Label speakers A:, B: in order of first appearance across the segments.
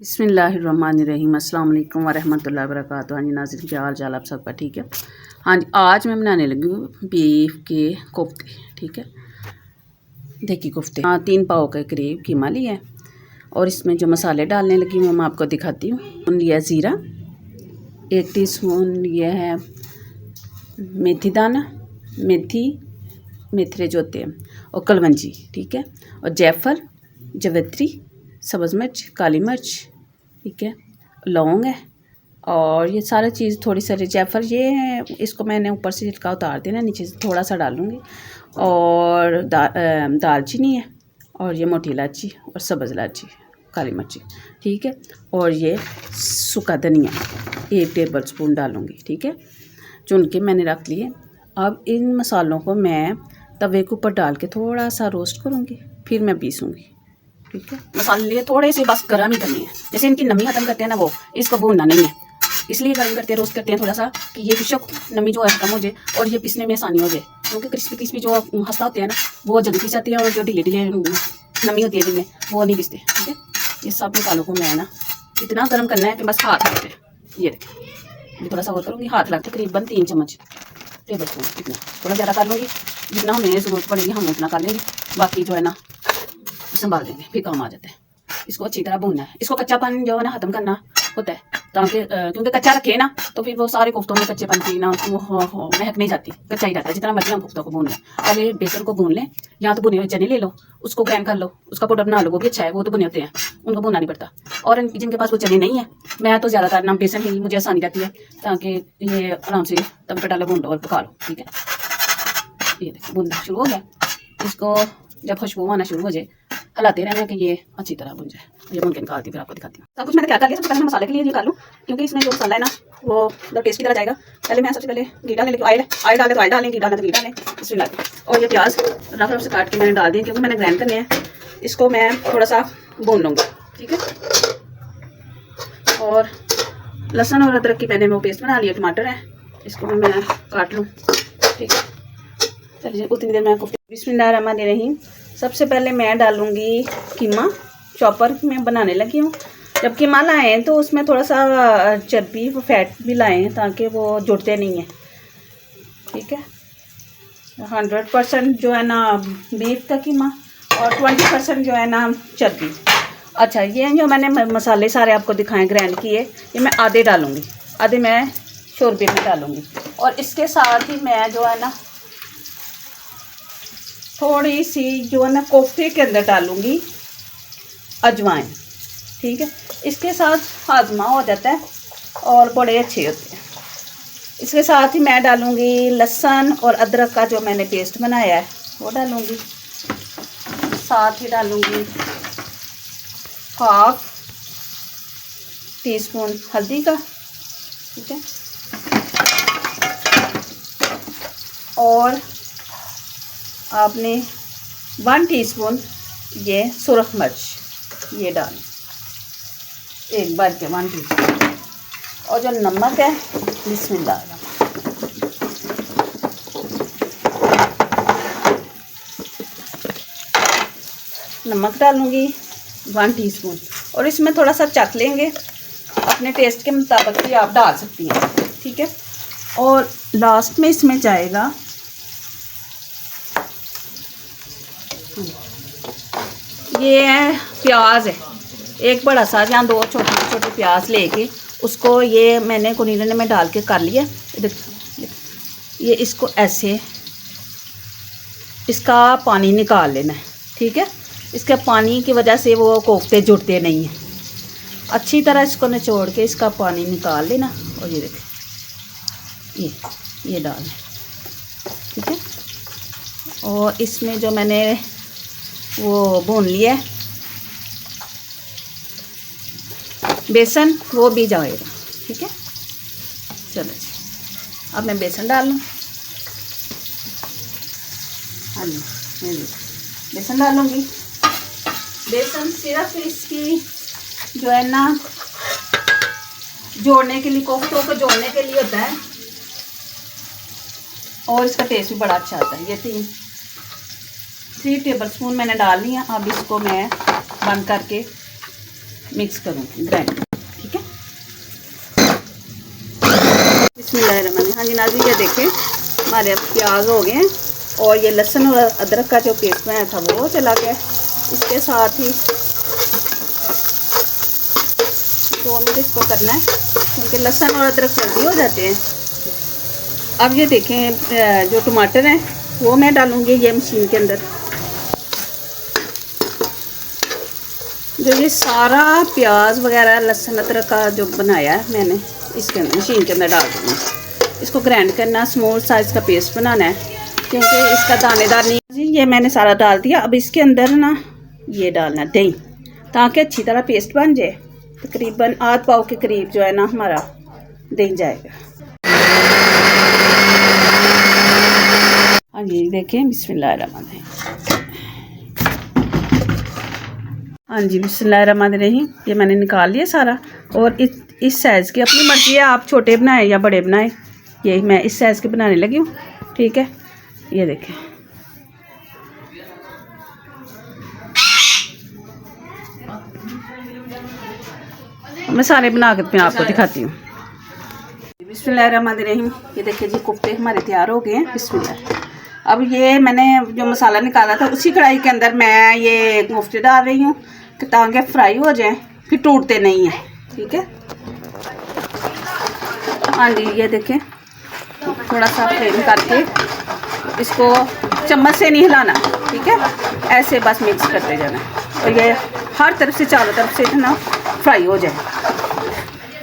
A: बिस्मिल्लाहिर्रहमानिर्रहीम अस्सलाम वालेकुम वरहमतुल्लाहि वबरकातुहू। हाँ जी नाज़रीन, क्या हाल चाल आप सबका? ठीक है। हाँ जी, आज मैं बनाने लगी हूँ बीफ के कोफ्ते। ठीक है, देखिए कोफ्ते, हाँ 3 पाव के करीब कीमा लिया है और इसमें जो मसाले डालने लगी हूँ मैं आपको दिखाती हूँ। लिया ज़ीरा, 1 टीस्पून लिया है मेथी दाना, मेथरे जो होते हैं, और कलवंजी। ठीक है, और जायफल, जवित्री, सब्ज़ मिर्च, काली मिर्च, ठीक है, लौंग है, और ये सारी चीज़ थोड़ी सारी जायफल ये है, इसको मैंने ऊपर से छिलका उतार देना, नीचे से थोड़ा सा डालूँगी, और दालचीनी है, और ये मोटी इलायची और सब्ज़ इलायची, काली मिर्ची। ठीक है, और ये सूखा धनिया 1 टेबल स्पून डालूँगी। ठीक है, चुन के मैंने रख लिए। अब इन मसालों को मैं तवे के ऊपर डाल के थोड़ा सा रोस्ट करूँगी, फिर मैं पीसूँगी। ठीक है, मसाले थोड़े से बस गर्म ही करने हैं, जैसे इनकी नमी खत्म करते हैं ना, वो इसको भूनना नहीं है, इसलिए गर्म करते हैं, रोस्ट करते हैं थोड़ा सा, कि ये फिशक नमी जो है खत्म हो जाए और ये पीसने में आसानी हो जाए, क्योंकि क्रिस्पी क्रिस्पी जो हंसता होते हैं ना वो जल्दी पीस जाती है, और जो ढीले ढीले नमी होती है जिनमें वो नहीं पीसते। ठीक है, ये सब मसालों को मैं ना इतना गर्म करना है कि बस हाथ लगते हैं। ये देखें, थोड़ा सा और करूँगी, हाथ लगते करीबन 3 चम्मच टेबल स्पून, इतना थोड़ा ज़्यादा कर लूँगी, जितना हमें ज़रूरत पड़ेगी हम उतना कर लेंगे, बाकी जो है ना संभाल देंगे, फिर काम आ जाता है। इसको अच्छी तरह भूनना है, इसको कच्चापन जो है ना खत्म करना होता है, ताकि क्योंकि कच्चा रखे ना तो फिर वो सारे कोफ्तों में कच्चेपन की ना वो महक नहीं जाती, कच्चा ही रहता है। जितना मर्जी हम कोफ्तों को भून लें, पहले बेसन को भून लें, या तो भुने हुए चने ले लो, उसको ग्राइंड कर लो, उसका पाउडर बना लो, वो भी अच्छा है, वो तो भुने होते हैं, उनको भूनना नहीं पड़ता। और जिनके पास वो चने नहीं है, मैं तो ज़्यादातर ना बेसन ही मुझे आसानी रहती है, ताकि ये आराम से तब पे डालो, भून लो और पका लो। ठीक है, ये देखो भूनना शुरू हो गया, इसको जब खुशबू आना शुरू हो जाए हलाते रहना कि ये अच्छी तरह भुन जाए। ये भून के निकालती हूँ, फिर आपको दिखाती हूँ सब कुछ मैंने क्या कर लिया। सबसे पहले मैं मसाले के लिए ये कर लूँ, क्योंकि इसमें जो मसाला है ना वो मतलब टेस्ट की तरह जाएगा। पहले मैं सबसे पहले घी डालने लगी, ऑयल डाले तो ऑयल डालें, घी डालना तो घी डालें, इसमें डालें। और ये प्याज रफ रफ से काट के मैंने डाल दिए, क्योंकि मैंने ग्राइंड करने हैं, इसको मैं थोड़ा सा भून लूँगी। ठीक है, और लहसुन और अदरक की मैंने वो पेस्ट बना लिया, टमाटर है, इसको भी मैं काट लूँ। ठीक है, चलिए उतनी देर मैं बिस्मिल्लाहिर्रहमानिर्रहीम। सबसे पहले मैं डालूँगी कीमा, चॉपर में बनाने लगी हूँ। जब कीमा लाएँ तो उसमें थोड़ा सा चर्बी व फैट भी लाएँ, ताकि वो जुड़ते नहीं हैं। ठीक है, 100% जो है ना बीफ का कीमा, और 20% जो है ना चर्बी। अच्छा, ये जो मैंने मसाले सारे आपको दिखाएँ ग्राइंड किए, ये मैं आधे डालूँगी, आधे मैं शोरबे में डालूँगी। और इसके साथ ही मैं जो है ना थोड़ी सी जो है ना कोफ्ते के अंदर डालूँगी अजवाइन। ठीक है, इसके साथ हाजमा हो जाता है और बड़े अच्छे होते हैं। इसके साथ ही मैं डालूँगी लहसुन और अदरक का जो मैंने पेस्ट बनाया है वो डालूँगी, साथ ही डालूँगी 1/2 टीस्पून हल्दी का। ठीक है, और आपने 1 टीस्पून ये सुरख मिर्च ये डालें, एक बार के 1 टीस्पून। और जो नमक है, बिस्मिल्लाह, नमक डालूँगी 1 टीस्पून, और इसमें थोड़ा सा चख लेंगे, अपने टेस्ट के मुताबिक भी आप डाल सकती हैं। ठीक है, और लास्ट में इसमें जाएगा ये है प्याज है, एक बड़ा सा या 2 छोटे छोटे प्याज लेके उसको ये मैंने कुनीले में डाल के कर लिया। ये इसको ऐसे इसका पानी निकाल लेना है। ठीक है, इसके पानी की वजह से वो कोफ्ते जुड़ते नहीं हैं। अच्छी तरह इसको निचोड़ के इसका पानी निकाल लेना, और ये देखें ये डाल। ठीक है, और इसमें जो मैंने वो भून लिया है बेसन, वो भी जाएगा। ठीक है, चलो जी, अब मैं बेसन डाल लूँ। हाँ जी, मैं बेसन डालूँगी। बेसन सिर्फ इसकी जो है ना जोड़ने के लिए, कोफ्तों को जोड़ने के लिए होता है, और इसका टेस्ट भी बड़ा अच्छा आता है। ये 3 टेबल स्पून मैंने डाल लिया। अब इसको मैं बंद करके मिक्स करूँगी ग्राइंड, ठीक है। बिस्मिल्लाहिर्रहमानिर्रहीम। हाँ जी नाज़रीन, ये देखें हमारे अब प्याज हो गए हैं और ये लहसुन और अदरक का जो पेस्ट बनाया था वो चला गया। इसके साथ ही 2 मिनट इसको करना है क्योंकि लहसुन और अदरक जल्दी हो जाते हैं। अब ये देखें जो टमाटर हैं वो मैं डालूँगी ये मशीन के अंदर। जो ये सारा प्याज वगैरह लहसुन अदरक का जो बनाया है मैंने इसके अंदर मशीन के अंदर डाल दूँगी। इसको ग्राइंड करना, स्मॉल साइज़ का पेस्ट बनाना है क्योंकि इसका दानेदार नहीं जी। ये मैंने सारा डाल दिया। अब इसके अंदर ना ये डालना दही ताकि अच्छी तरह पेस्ट बन जाए। तकरीबन आध पाव के करीब जो है ना हमारा दही जाएगा। हाँ जी देखें, बिस्मिल्लाहिर्रहमानिर्रहीम। हाँ जी बिस्मिल्लाहिर्रहमानिर्रहीम। ये मैंने निकाल लिया सारा और इस साइज़ की अपनी मर्ज़ी है, आप छोटे बनाएं या बड़े बनाएं। ये मैं इस साइज़ के बनाने लगी हूँ, ठीक है। ये देखें मैं सारे बना के आपको दिखाती हूँ। बिस्मिल्लाहिर्रहमानिर्रहीम। ये देखिए जी कोफ्ते हमारे तैयार हो गए हैं। बिस्मिल्लाह। अब ये मैंने जो मसाला निकाला था उसी कढ़ाई के अंदर मैं ये कोफ्ते डाल रही हूँ ताकि फ्राई हो जाएं, फिर टूटते नहीं हैं, ठीक है। हाँ जी ये देखें थोड़ा सा फ्लेम करके इसको चम्मच से नहीं हिलाना, ठीक है। ऐसे बस मिक्स करते जाना और ये हर तरफ से चारों तरफ से ना फ्राई हो जाए।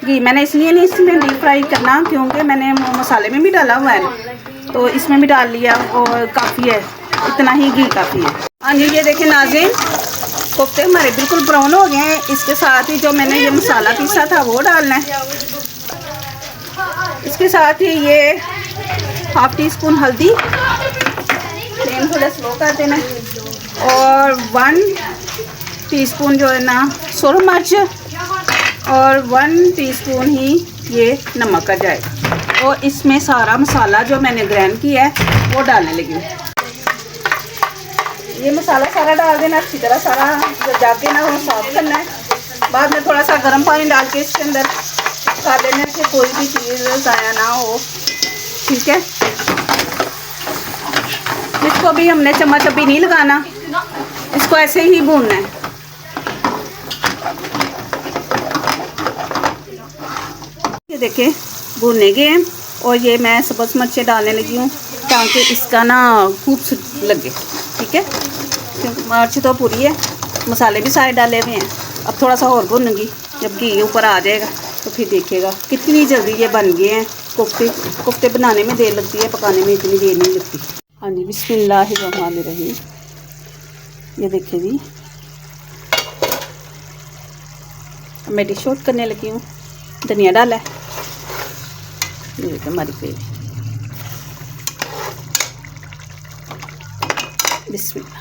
A: घी मैंने इसलिए नहीं इसमें डीप फ्राई करना क्योंकि मैंने मसाले में भी डाला हुआ है तो इसमें भी डाल लिया और काफ़ी है, इतना ही घी काफ़ी है। हाँ जी ये देखें नाज़रीन कोफ्ते हमारे बिल्कुल ब्राउन हो गए हैं। इसके साथ ही जो मैंने ये मसाला पीसा था वो डालना है। इसके साथ ही ये हाफ टी स्पून हल्दी, फ्लेम थोड़ा स्लो कर देना और 1 टीस्पून जो है ना सुरख मिर्च और 1 टीस्पून ही ये नमक का जाएगा। और इसमें सारा मसाला जो मैंने ग्राइंड किया है वो डालने लगी हूँ। ये मसाला सारा डाल देना अच्छी तरह, सारा जाके ना वो साफ करना है। बाद में थोड़ा सा गर्म पानी डाल के इसके अंदर कर देना कि कोई भी चीज़ ज़ाया ना हो, ठीक है। इसको भी हमने चम्मच अभी नहीं लगाना, इसको ऐसे ही भूनना है। ये देखें भूनने गए हैं और ये मैं सब्ज़ मिर्चें डालने लगी हूँ ताकि इसका ना खूब लगे, ठीक है। क्योंकि मिर्च तो पूरी है, मसाले भी सारे डाले हुए हैं। अब थोड़ा सा और भूनूंगी, जब घी ऊपर आ जाएगा तो फिर देखिएगा कितनी जल्दी ये बन गए हैं। कोफ्ते बनाने में देर लगती है, पकाने में इतनी देर नहीं लगती। हाँ जी बिस्मिल्लाहिर्रहमानिर्रहीम। ये देखिए जी मैं डिश आउट करने लगी हूँ। धनिया डाला है, ये हमारी ग्रेवी। बिस्मिल्लाह।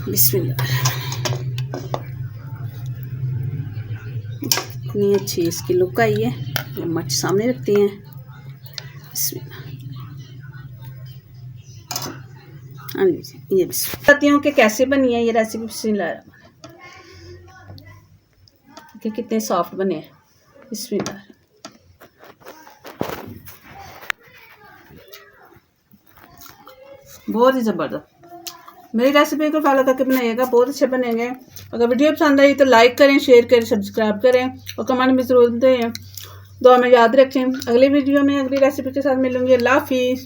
A: बिस्मिल्लाह। इतनी अच्छी इसकी लुक आई है। ये मिर्च सामने रखते हैं। बिस्मिल्लाह। हाँ जी ये बताती हूँ कि कैसे बनी है ये रेसिपी। बिस्मिल्लाह कि कितने सॉफ्ट बने हैं। बिस्मिल्लाह। बहुत ही ज़बरदस्त। मेरी रेसिपी को फॉलो करके बनाइएगा, बहुत अच्छे बनेंगे। अगर वीडियो पसंद आई तो लाइक करें, शेयर करें, सब्सक्राइब करें और कमेंट में ज़रूर दें। दुआ में याद रखें। अगली वीडियो में अगली रेसिपी के साथ मिलूंगी। अल्लाह हाफिज़।